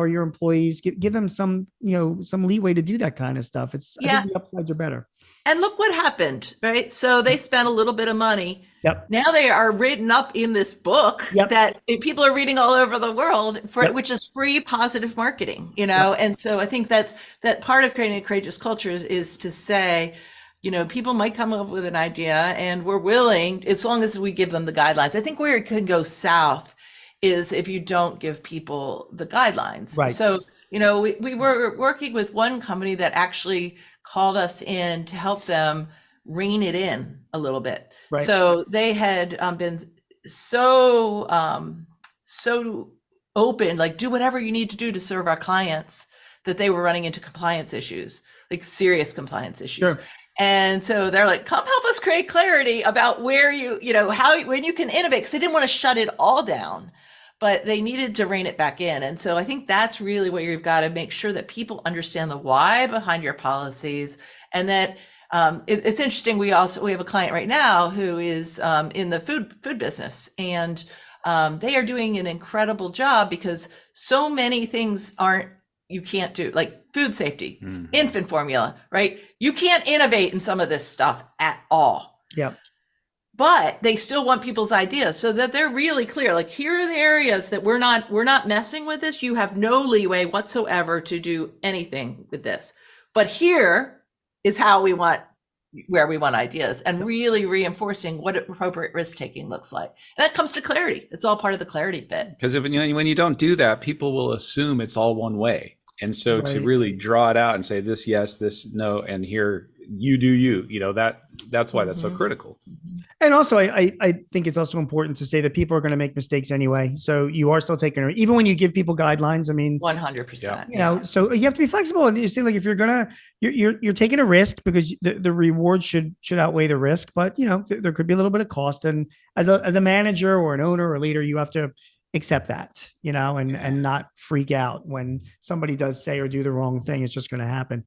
empower your employees, give them some, some leeway to do that kind of stuff. I Yeah. think the upsides are better. And look what happened, right? So they spent a little bit of money. Yep. Now they are written up in this book Yep. that people are reading all over the world for, Yep. which is free positive marketing, Yep. And so I think that part of creating a courageous culture is to say, people might come up with an idea and we're willing, as long as we give them the guidelines. I think where it could go south is if you don't give people the guidelines. Right. So, we were working with one company that actually called us in to help them rein it in a little bit. Right. So they had been so open, like do whatever you need to do to serve our clients, that they were running into compliance issues, like serious compliance issues. Sure. And so they're like, come help us create clarity about where when you can innovate, because they didn't want to shut it all down, but they needed to rein it back in. And so I think that's really what you've got to make sure that people understand the why behind your policies. And that it's interesting. We have a client right now who is in the food business, and they are doing an incredible job because so many things you can't do, like food safety, infant formula, right? You can't innovate in some of this stuff at all. Yeah. But they still want people's ideas, so that they're really clear. Like, here are the areas that we're not messing with this. You have no leeway whatsoever to do anything with this. But here is where we want ideas, and really reinforcing what appropriate risk taking looks like. And that comes to clarity. It's all part of the clarity bit. Because when you don't do that, people will assume it's all one way. And so Right. to really draw it out and say this yes, this no, and here you do that's why that's so critical. And also, I think it's also important to say that people are going to make mistakes anyway. So you are still taking, even when you give people guidelines, I mean, 100%. So you have to be flexible. And you see, like, if you're taking a risk, because the reward should outweigh the risk, but there could be a little bit of cost. And as a manager or an owner or a leader, you have to accept that, and not freak out when somebody does say or do the wrong thing. It's just going to happen.